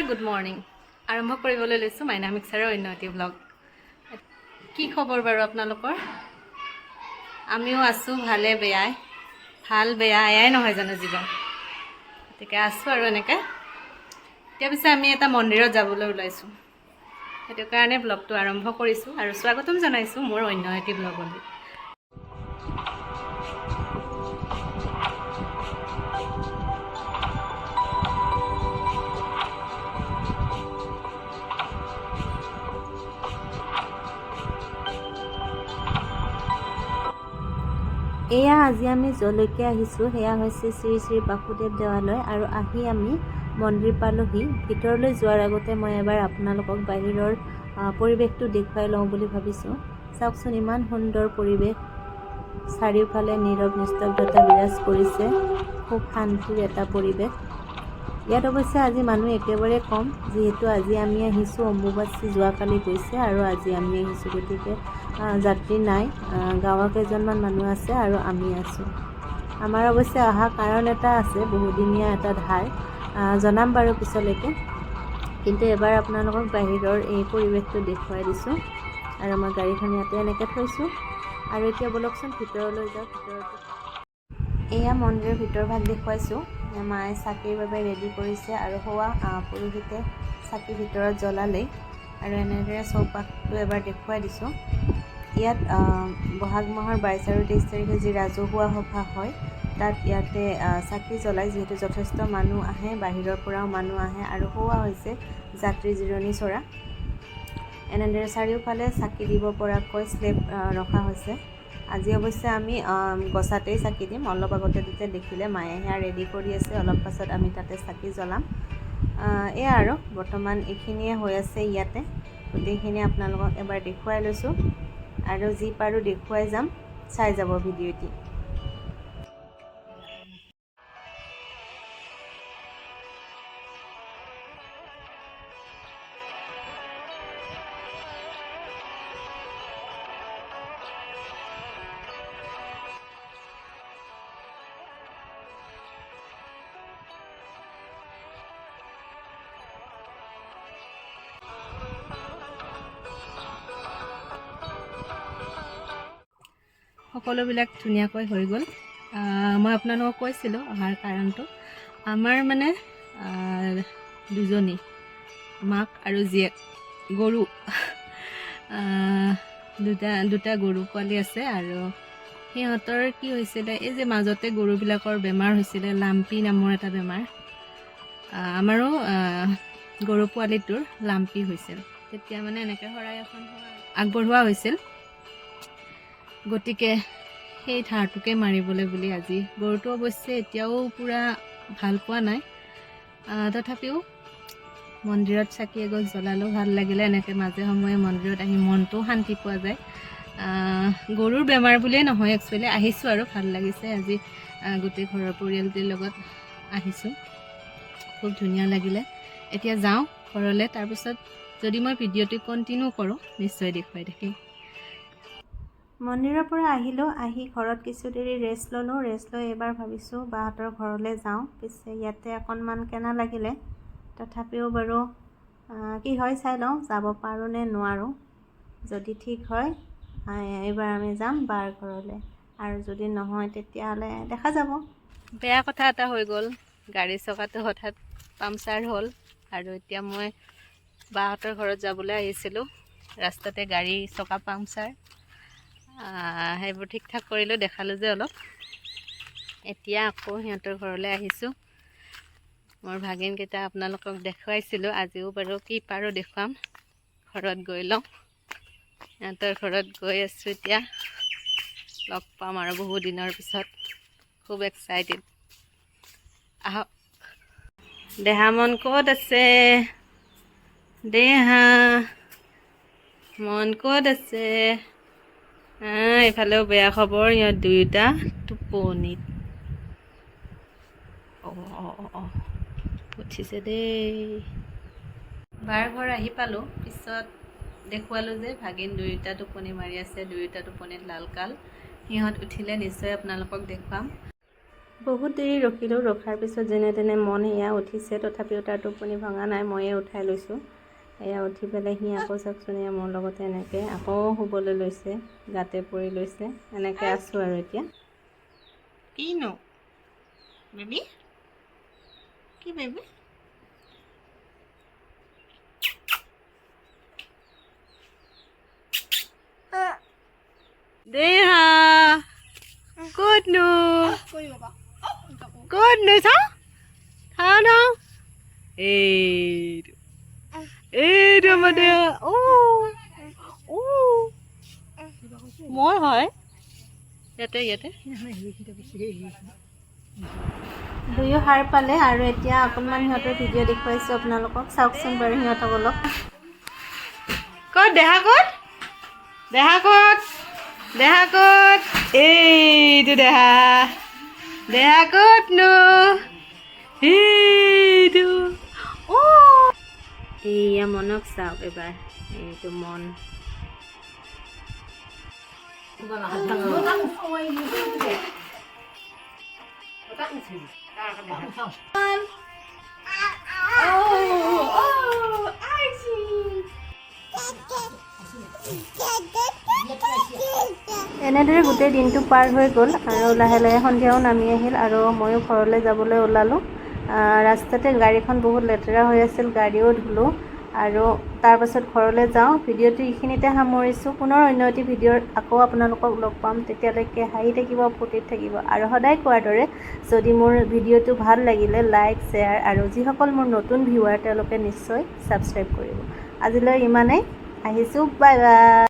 Good morning আৰম্ভ কৰিবলৈ লৈছোঁ মাইনা মিক্সাৰৰ অন্য এটি ব্লগ। কি খবৰ বাৰু আপোনালোকৰ? আমিও আছোঁ ভালে বেয়াই, ভাল বেয়া এয়াই নহয় জানো জীৱন। গতিকে আছোঁ আৰু এনেকৈ। এতিয়া পিছে আমি এটা মন্দিৰত যাবলৈ ওলাইছোঁ, সেইটো কাৰণে ব্লগটো আৰম্ভ কৰিছোঁ আৰু স্বাগতম জনাইছোঁ মোৰ অন্য এটি ব্লগলৈ। এয়া আজি আমি যলৈকে আহিছোঁ সেয়া হৈছে শ্ৰী শ্ৰী বাসুদেৱ দেৱালয়। আৰু আহি আমি মন্দিৰ পালোহি। ভিতৰলৈ যোৱাৰ আগতে মই এবাৰ আপোনালোকক বাহিৰৰ পৰিৱেশটো দেখুৱাই লওঁ বুলি ভাবিছোঁ। চাওকচোন, ইমান সুন্দৰ পৰিৱেশ, চাৰিওফালে নীৰৱ নিস্তব্ধতা বিৰাজ কৰিছে, খুব শান্তিৰ এটা পৰিৱেশ। ইয়াত অৱশ্যে আজি মানুহ একেবাৰে কম, যিহেতু আজি আমি আহিছোঁ অম্বুবাচী যোৱাকালি গৈছে আৰু আজি আমি আহিছোঁ, গতিকে যাত্ৰী নাই। গাঁৱৰ কেইজনমান মানুহ আছে আৰু আমি আছোঁ। আমাৰ অৱশ্যে অহা কাৰণ এটা আছে, বহুদিনীয়া এটা ধাৰ, জনাম বাৰু পিছলৈকে। কিন্তু এবাৰ আপোনালোকক বাহিৰৰ এই পৰিৱেশটো দেখুৱাই দিছোঁ আৰু মই গাড়ীখন ইয়াতে এনেকৈ থৈছোঁ। আৰু এতিয়া বলকচোন ভিতৰলৈ যাওঁ। এয়া মন্দিৰৰ ভিতৰ ভাগ দেখুৱাইছোঁ। মায়ে চাকিৰ বাবে ৰেডি কৰিছে আৰু হোৱা পুৰোহিতে চাকি ভিতৰত জ্বলালেই। আৰু এনেদৰে চৌপাশটো এবাৰ দেখুৱাই দিছোঁ। ইয়াত বহাগ মাহৰ 22 আৰু 23 তাৰিখে যি ৰাজহুৱা সভা হয়, তাত ইয়াতে চাকি জ্বলাই, যিহেতু যথেষ্ট মানুহ আহে, বাহিৰৰ পৰাও মানুহ আহে। আৰু হোৱা হৈছে যাত্ৰী জিৰণি চৰা। এনেদৰে চাৰিওফালে চাকি দিব পৰাকৈ স্লেব ৰখা হৈছে। আজি অৱশ্যে আমি গছাতেই চাকি দিম। অলপ আগতে তেতিয়া দেখিলে মায়ে সেয়া ৰেডি কৰি আছে, অলপ পাছত আমি তাতে চাকি জ্বলাম। এয়া আৰু বৰ্তমান এইখিনিয়ে হৈ আছে ইয়াতে। গোটেইখিনি আপোনালোকক এবাৰ দেখুৱাই লৈছোঁ আৰু যি পাৰোঁ দেখুৱাই যাম, চাই যাব ভিডিঅ'টি। সকলোবিলাক ধুনীয়াকৈ হৈ গ'ল। মই আপোনালোকক কৈছিলোঁ অহাৰ কাৰণটো। আমাৰ মানে দুজনী, মাক আৰু জীয়েক, গৰু দুটা গৰু পোৱালি আছে। আৰু সিহঁতৰ কি হৈছিলে, এই যে মাজতে গৰুবিলাকৰ বেমাৰ হৈছিলে, লাম্পি নামৰ এটা বেমাৰ। আমাৰো গৰু পোৱালিটোৰ লাম্পি হৈছিল। তেতিয়া মানে এনেকৈ শৰাই এখন আগবঢ়োৱা হৈছিল। গতিকে সেই ধাৰটোকে মাৰিবলৈ বুলি আজি, গৰুটো অৱশ্যে এতিয়াও পূৰা ভাল পোৱা নাই, তথাপিও মন্দিৰত চাকি এগছ জ্বলালেও ভাল লাগিলে। এনেকৈ মাজে সময়ে মন্দিৰত আহি মনটোও শান্তি পোৱা যায়। গৰুৰ বেমাৰ বুলিয়েই নহয়, একচুৱেলি আহিছোঁ আৰু ভাল লাগিছে। আজি গোটেই ঘৰৰ পৰিয়ালটিৰ লগত আহিছোঁ, খুব ধুনীয়া লাগিলে। এতিয়া যাওঁ ঘৰলৈ, তাৰপিছত যদি মই ভিডিঅ'টো কণ্টিনিউ কৰোঁ নিশ্চয় দেখুৱাই থাকিম। মন্দিৰৰ পৰা আহিলোঁ, আহি ঘৰত কিছু দেৰি ৰেষ্ট ল'লোঁ। ৰেষ্ট লৈ এবাৰ ভাবিছোঁ বাহঁতৰ ঘৰলৈ যাওঁ। পিছে ইয়াতে অকণমান কেনা লাগিলে, তথাপিও বাৰু কি হয় চাই লওঁ, যাব পাৰোঁ নে নোৱাৰোঁ। যদি ঠিক হয় এইবাৰ আমি যাম বাৰ ঘৰলৈ, আৰু যদি নহয় তেতিয়াহ'লে দেখা যাব। বেয়া কথা এটা হৈ গ'ল, গাড়ী চকাটো হঠাৎ পামচাৰ হ'ল। আৰু এতিয়া মই বাহঁতৰ ঘৰত যাবলৈ আহিছিলোঁ, ৰাস্তাতে গাড়ী চকা পামচাৰ। সেইবোৰ ঠিক ঠাক কৰিলোঁ, দেখালোঁ যে অলপ। এতিয়া আকৌ সিহঁতৰ ঘৰলৈ আহিছোঁ। মোৰ ভাগিনকেইটা আপোনালোকক দেখুৱাইছিলোঁ, আজিও বাৰু কি পাৰোঁ দেখুৱাম। ঘৰত গৈ লওঁ, সিহঁতৰ ঘৰত গৈ আছোঁ এতিয়া। লগ পাম আৰু বহু দিনৰ পিছত, খুব এক্সাইটেড। আহক। দেহা মন ক'ত আছে? দেহা মন ক'ত আছে? এইফালেও বেয়া খবৰ, সিহঁত দুয়োটা টোপনিত। উঠিছে দেই। বাৰ ঘৰ আহি পালোঁ, পিছত দেখুৱালোঁ যে ভাগিন দুয়োটা টোপনি মাৰি আছে, দুয়োটা টোপনিত লাল কাল। সিহঁত উঠিলে নিশ্চয় আপোনালোকক দেখুৱাম। বহুত দেৰি ৰখিলোঁ, ৰখাৰ পিছত যেনে তেনে মন সেয়া উঠিছে, তথাপিও তাৰ টোপনি ভঙা নাই, ময়ে উঠাই লৈছোঁ। এয়া উঠি পেলাই সি আকৌ চাওকচোন এয়া মোৰ লগতে এনেকৈ আকৌ শুবলৈ লৈছে, গাতে পৰি লৈছে, এনেকৈ আছোঁ আৰু এতিয়া। কিনো বেবী, কি বেবী? দেহা ক'তনো ক'তনো চাওঁ খাওঁ নাও এইটো আমাৰ দেহা। মই হয় ইয়াতে ইয়াতে দুয়ো সাৰ পালে আৰু এতিয়া অকণমান সিহঁতৰ ভিডিঅ' দেখুৱাইছোঁ আপোনালোকক, চাওকচোন বাৰু সিহঁতক অলপ। ক'ত দেহা, ক'ত দেহা, ক'ত দেহা, ক'ত? এইটো দেহা, দেহা ক'তনো? এইটো এইয়া মনক চাওক এবাৰ, এইটো মন। এনেদৰে গোটেই দিনটো পাৰ হৈ গ'ল আৰু লাহে লাহে সন্ধিয়াও নামি আহিল আৰু ময়ো ঘৰলৈ যাবলৈ ওলালোঁ। ৰাস্তাতে গাড়ীখন বহুত লেতেৰা হৈ আছিল, গাড়ীও ধুলোঁ আৰু তাৰপাছত ঘৰলৈ যাওঁ। ভিডিঅ'টো এইখিনিতে সামৰিছোঁ, পুনৰ অন্য এটি ভিডিঅ'ত আকৌ আপোনালোকক লগ পাম। তেতিয়ালৈকে হাঁহি থাকিব, ফূৰ্তিত থাকিব আৰু সদায় কোৱাৰ দৰে যদি মোৰ ভিডিঅ'টো ভাল লাগিলে লাইক, শ্বেয়াৰ আৰু যিসকল মোৰ নতুন ভিউৱাৰ তেওঁলোকে নিশ্চয় ছাবস্ক্ৰাইব কৰিব। আজিলৈ ইমানেই, আহিছোঁ, বাই বাই।